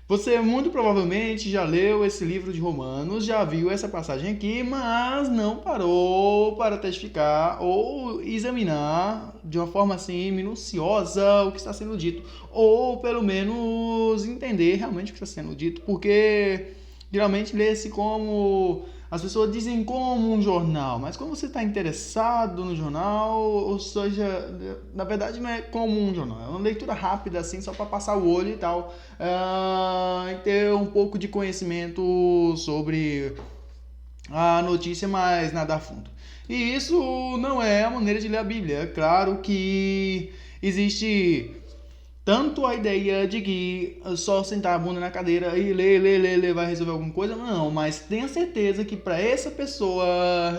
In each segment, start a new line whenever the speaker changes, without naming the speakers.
Você muito provavelmente já leu esse livro de Romanos, já viu essa passagem aqui, mas não parou para testificar ou examinar de uma forma assim minuciosa o que está sendo dito, ou pelo menos entender realmente o que está sendo dito, porque geralmente lê-se como as pessoas dizem como um jornal, mas quando você está interessado no jornal, ou seja, na verdade não é como um jornal, é uma leitura rápida assim, só para passar o olho e tal, e ter um pouco de conhecimento sobre a notícia, mas nada a fundo. E isso não é a maneira de ler a Bíblia. É claro que existe tanto a ideia de que só sentar a bunda na cadeira e ler vai resolver alguma coisa, não, mas tenha certeza que para essa pessoa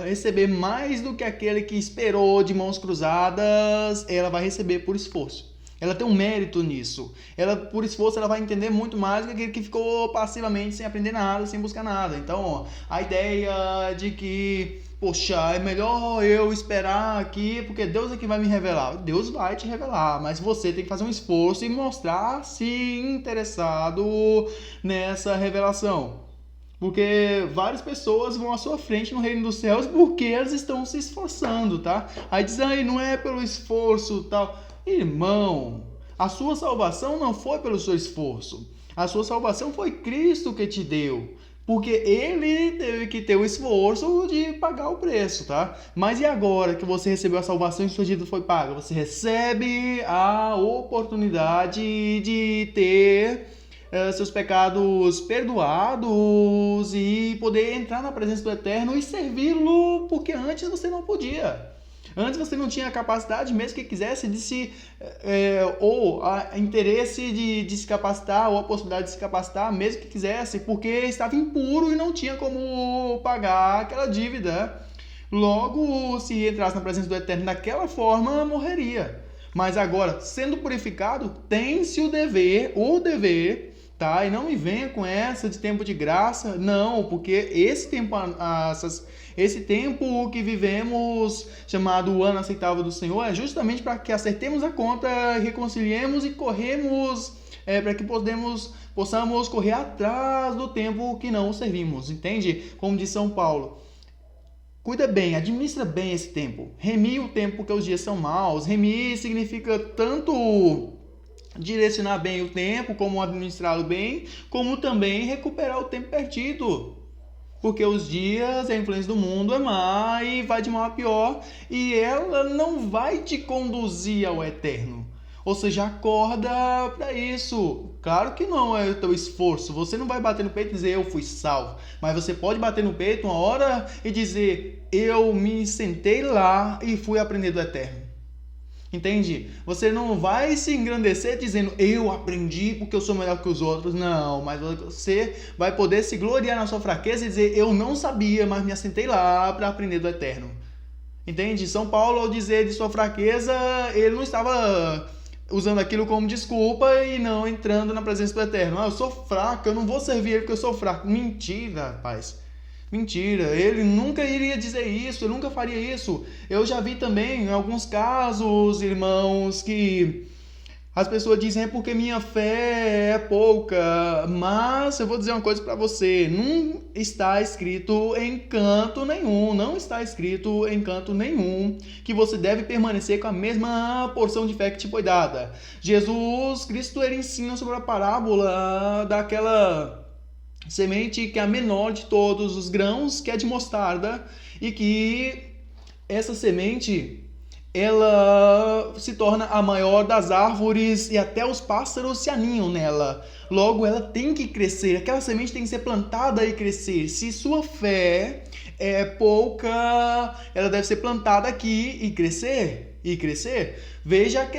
receber mais do que aquele que esperou de mãos cruzadas, ela vai receber por esforço. Ela tem um mérito nisso. Ela, por esforço, ela vai entender muito mais do que aquele que ficou passivamente sem aprender nada, sem buscar nada. Então, ó, a ideia de que poxa, é melhor eu esperar aqui, porque Deus é que vai me revelar. Deus vai te revelar, mas você tem que fazer um esforço e mostrar-se interessado nessa revelação. Porque várias pessoas vão à sua frente no reino dos céus porque elas estão se esforçando, tá? Aí diz, aí não é pelo esforço tal. Irmão, a sua salvação não foi pelo seu esforço. A sua salvação foi Cristo que te deu. Porque ele teve que ter o esforço de pagar o preço, tá? Mas e agora que você recebeu a salvação e sua dívida foi paga? Você recebe a oportunidade de ter seus pecados perdoados e poder entrar na presença do Eterno e servi-lo, porque antes você não podia. Antes você não tinha a capacidade, mesmo que quisesse, de se. Ou a interesse de se capacitar, ou a possibilidade de se capacitar, mesmo que quisesse, porque estava impuro e não tinha como pagar aquela dívida. Logo, se entrasse na presença do Eterno daquela forma, morreria. Mas agora, sendo purificado, tem-se o dever, tá? E não me venha com essa de tempo de graça, não, porque esse tempo que vivemos, chamado o ano aceitável do Senhor, é justamente para que acertemos a conta, reconciliemos e corremos, para que possamos correr atrás do tempo que não servimos, entende? Como diz São Paulo. Cuida bem, administra bem esse tempo. Remir o tempo porque os dias são maus. Remir significa tanto direcionar bem o tempo, como administrá-lo bem, como também recuperar o tempo perdido. Porque os dias, a influência do mundo é má e vai de mal a pior, e ela não vai te conduzir ao eterno. Ou seja, acorda para isso. Claro que não é o teu esforço. Você não vai bater no peito e dizer eu fui salvo. Mas você pode bater no peito uma hora e dizer eu me sentei lá e fui aprender do eterno. Entende? Você não vai se engrandecer dizendo eu aprendi porque eu sou melhor que os outros. Não, mas você vai poder se gloriar na sua fraqueza e dizer eu não sabia, mas me assentei lá para aprender do eterno. Entende? São Paulo, ao dizer de sua fraqueza, ele não estava usando aquilo como desculpa e não entrando na presença do eterno. Eu sou fraco, eu não vou servir ele porque eu sou fraco. Mentira, rapaz. Mentira, ele nunca iria dizer isso, ele nunca faria isso. Eu já vi também em alguns casos, irmãos, que as pessoas dizem é porque minha fé é pouca, mas eu vou dizer uma coisa para você, não está escrito em canto nenhum, não está escrito em canto nenhum que você deve permanecer com a mesma porção de fé que te foi dada. Jesus Cristo, ele ensina sobre a parábola daquela semente que é a menor de todos os grãos, que é de mostarda, e que essa semente ela se torna a maior das árvores e até os pássaros se aninham nela. Logo, ela tem que crescer, aquela semente tem que ser plantada e crescer. Se sua fé é pouca, ela deve ser plantada aqui e crescer, e crescer. Veja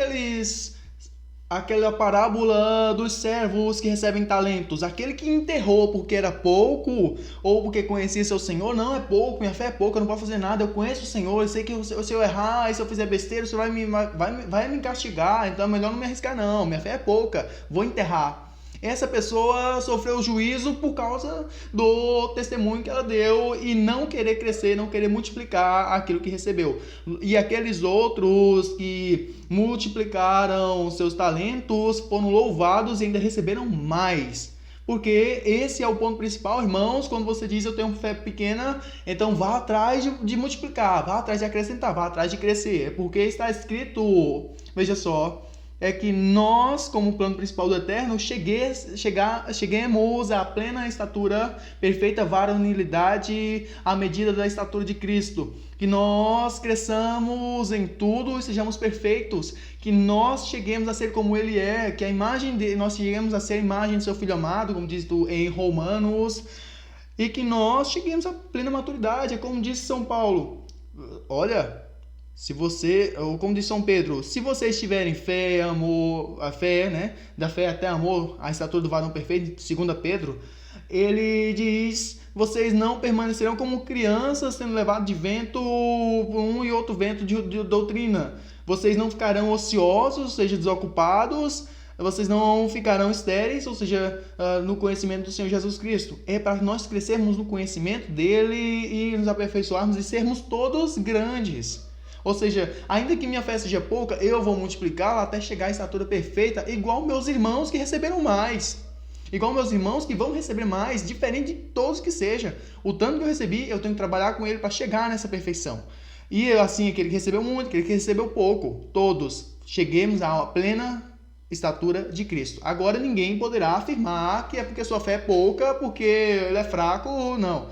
aquela parábola dos servos que recebem talentos. Aquele que enterrou porque era pouco ou porque conhecia seu Senhor, não é pouco, minha fé é pouca, eu não posso fazer nada, eu conheço o Senhor, eu sei que se eu errar, se eu fizer besteira, o Senhor vai me castigar, então é melhor não me arriscar não, minha fé é pouca, vou enterrar. Essa pessoa sofreu juízo por causa do testemunho que ela deu e não querer crescer, não querer multiplicar aquilo que recebeu. E aqueles outros que multiplicaram seus talentos foram louvados e ainda receberam mais. Porque esse é o ponto principal, irmãos. Quando você diz eu tenho fé pequena, então vá atrás de multiplicar, vá atrás de acrescentar, vá atrás de crescer. Porque está escrito, veja só, é que nós, como plano principal do Eterno, cheguemos à plena estatura, perfeita varonilidade, à medida da estatura de Cristo. Que nós cresçamos em tudo e sejamos perfeitos. Que nós cheguemos a ser como Ele é, que a imagem dele, nós cheguemos a ser a imagem do seu Filho amado, como diz em Romanos, e que nós cheguemos à plena maturidade. É como disse São Paulo, olha, se você, ou como diz São Pedro, se vocês tiverem fé, amor, a fé, né, da fé até amor, a estatura do varão perfeito, segundo Pedro, ele diz, vocês não permanecerão como crianças sendo levados de vento por um e outro vento de doutrina. Vocês não ficarão ociosos, ou seja, desocupados. Vocês não ficarão estéreis, ou seja, no conhecimento do Senhor Jesus Cristo. É para nós crescermos no conhecimento dele e nos aperfeiçoarmos e sermos todos grandes. Ou seja, ainda que minha fé seja pouca, eu vou multiplicá-la até chegar à estatura perfeita, igual meus irmãos que receberam mais. Igual meus irmãos que vão receber mais, diferente de todos que seja. O tanto que eu recebi, eu tenho que trabalhar com ele para chegar nessa perfeição. E assim, aquele que recebeu muito, aquele que recebeu pouco, todos cheguemos à plena estatura de Cristo. Agora ninguém poderá afirmar que é porque sua fé é pouca, porque ele é fraco, não.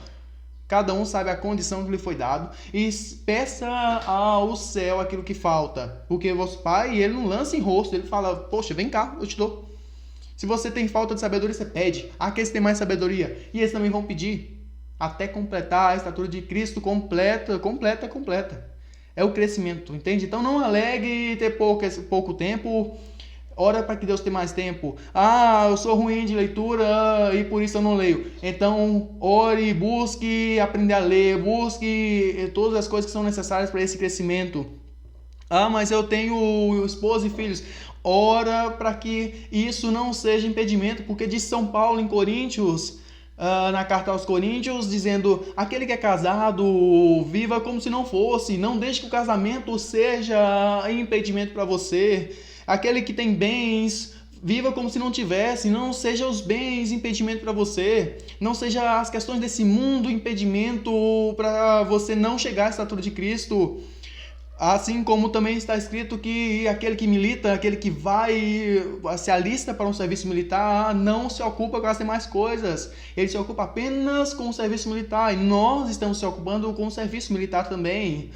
Cada um sabe a condição que lhe foi dado e peça ao céu aquilo que falta. Porque vosso Pai, ele não lança em rosto, ele fala, poxa, vem cá, eu te dou. Se você tem falta de sabedoria, você pede. Aqueles que têm mais sabedoria, e eles também vão pedir. Até completar a estatura de Cristo completa. É o crescimento, entende? Então não alegue ter pouco tempo. Ora para que Deus tenha mais tempo. Ah, eu sou ruim de leitura e por isso eu não leio. Então, ore, busque aprender a ler, busque todas as coisas que são necessárias para esse crescimento. Ah, mas eu tenho esposa e filhos. Ora para que isso não seja impedimento, porque diz São Paulo em Coríntios, na carta aos Coríntios, dizendo, aquele que é casado, viva como se não fosse, não deixe que o casamento seja impedimento para você. Aquele que tem bens, viva como se não tivesse, não seja os bens impedimento para você, não seja as questões desse mundo impedimento para você não chegar à estatura de Cristo. Assim como também está escrito que aquele que milita, aquele que se alista para um serviço militar, não se ocupa com as demais coisas. Ele se ocupa apenas com o serviço militar. E nós estamos se ocupando com o serviço militar também,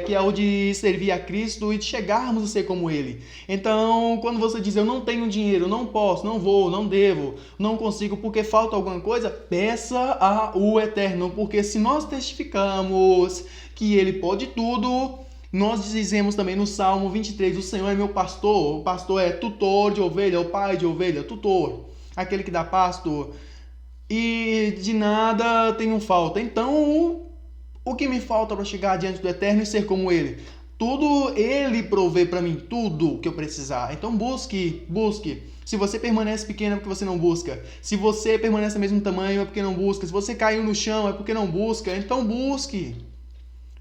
que é o de servir a Cristo e de chegarmos a ser como Ele. Então, quando você diz, eu não tenho dinheiro, não posso, não vou, não devo, não consigo porque falta alguma coisa, peça ao Eterno. Porque se nós testificamos que Ele pode tudo, nós dizemos também no Salmo 23, o Senhor é meu pastor. O pastor é tutor de ovelha, o pai de ovelha, tutor. Aquele que dá pasto e de nada tenho falta. Então, o que me falta para chegar diante do Eterno e ser como Ele? Tudo Ele provê para mim, tudo que eu precisar. Então busque. Se você permanece pequeno é porque você não busca. Se você permanece do mesmo tamanho é porque não busca. Se você caiu no chão é porque não busca. Então busque.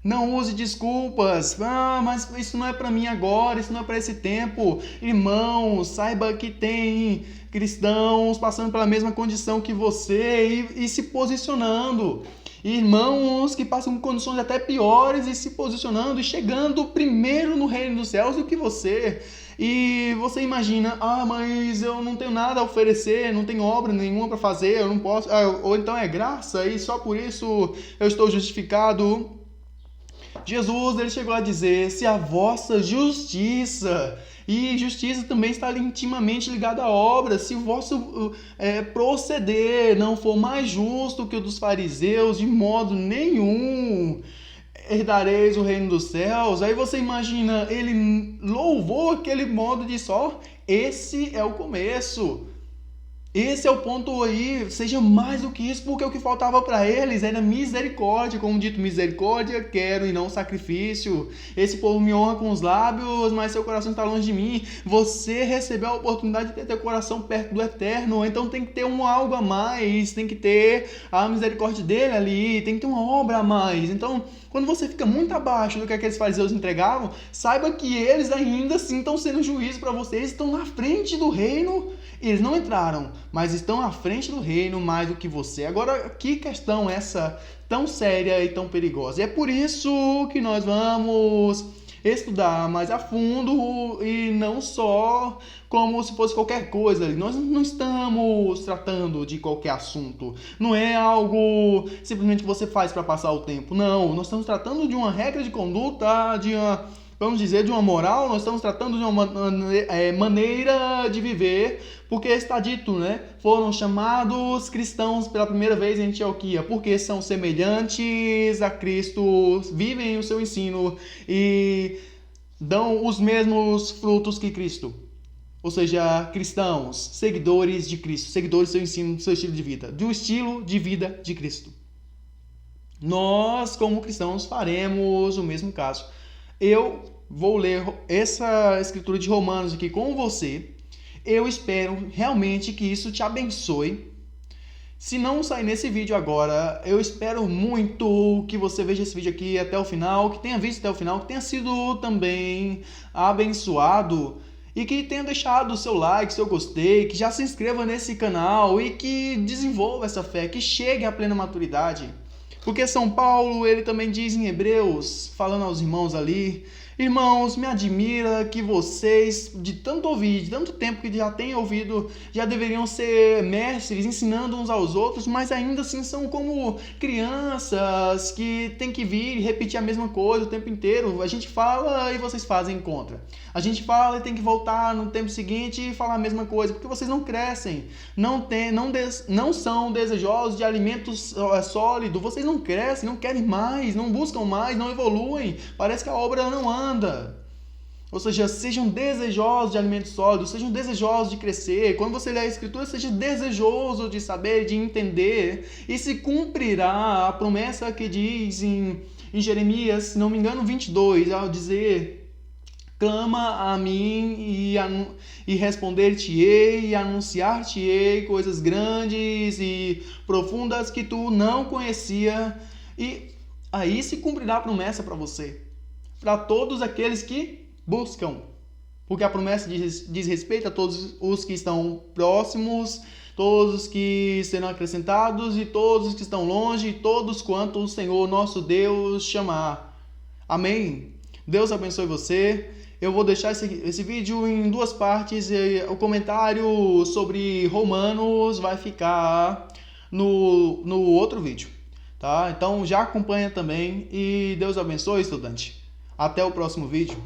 Não use desculpas. Mas isso não é para mim agora, isso não é para esse tempo. Irmãos, saiba que tem cristãos passando pela mesma condição que você e se posicionando. Irmãos que passam com condições até piores e se posicionando e chegando primeiro no reino dos céus do que você. E você imagina, mas eu não tenho nada a oferecer, não tenho obra nenhuma para fazer, eu não posso. Ou então é graça e só por isso eu estou justificado. Jesus, ele chegou a dizer, se a vossa justiça, e justiça também está intimamente ligada à obra, se o vosso proceder não for mais justo que o dos fariseus, de modo nenhum herdareis o reino dos céus. Aí você imagina, ele louvou aquele modo de só, esse é o começo. Esse é o ponto aí, seja mais do que isso, porque o que faltava para eles era misericórdia, como dito, misericórdia quero e não sacrifício. Esse povo me honra com os lábios, mas seu coração está longe de mim. Você recebeu a oportunidade de ter teu coração perto do Eterno, então tem que ter algo a mais, tem que ter a misericórdia dele ali, tem que ter uma obra a mais. Então, quando você fica muito abaixo do que aqueles fariseus entregavam, saiba que eles ainda assim estão sendo juízo para você. Eles estão na frente do reino. Eles não entraram, mas estão à frente do reino mais do que você. Agora, que questão essa tão séria e tão perigosa? E é por isso que nós vamos estudar mais a fundo e não só como se fosse qualquer coisa. Nós não estamos tratando de qualquer assunto. Não é algo simplesmente você faz para passar o tempo. Não, nós estamos tratando de uma regra de conduta, vamos dizer, de uma moral. Nós estamos tratando de uma maneira de viver, porque está dito, né? Foram chamados cristãos pela primeira vez em Antioquia, porque são semelhantes a Cristo, vivem o seu ensino e dão os mesmos frutos que Cristo. Ou seja, cristãos, seguidores de Cristo, seguidores do seu ensino, do seu estilo de vida, do estilo de vida de Cristo. Nós, como cristãos, faremos o mesmo caso. Eu vou ler essa escritura de Romanos aqui com você. Eu espero realmente que isso te abençoe. Se não sair nesse vídeo agora, eu espero muito que você veja esse vídeo aqui até o final, que tenha visto até o final, que tenha sido também abençoado e que tenha deixado o seu like, seu gostei, que já se inscreva nesse canal e que desenvolva essa fé, que chegue à plena maturidade. Porque São Paulo, ele também diz em Hebreus, falando aos irmãos ali: irmãos, me admira que vocês, de tanto ouvir, de tanto tempo que já têm ouvido, já deveriam ser mestres, ensinando uns aos outros, mas ainda assim são como crianças que têm que vir e repetir a mesma coisa o tempo inteiro. A gente fala e vocês fazem contra. A gente fala e tem que voltar no tempo seguinte e falar a mesma coisa, porque vocês não crescem, não são desejosos de alimento sólido, vocês não crescem, não querem mais, não buscam mais, não evoluem, parece que a obra não anda. Ou seja, sejam desejosos de alimento sólido, sejam desejosos de crescer. Quando você lê a Escritura, seja desejoso de saber, de entender, e se cumprirá a promessa que diz em Jeremias, se não me engano, 22, ao dizer: clama a mim e responder-te-ei e anunciar-te-ei coisas grandes e profundas que tu não conhecia. E aí se cumprirá a promessa para você, para todos aqueles que buscam. Porque a promessa diz respeito a todos os que estão próximos, todos os que serão acrescentados e todos os que estão longe, e todos quanto o Senhor nosso Deus chamar. Amém? Deus abençoe você. Eu vou deixar esse vídeo em duas partes. O comentário sobre Romanos vai ficar no outro vídeo, tá? Então já acompanha também e Deus abençoe, estudante. Até o próximo vídeo.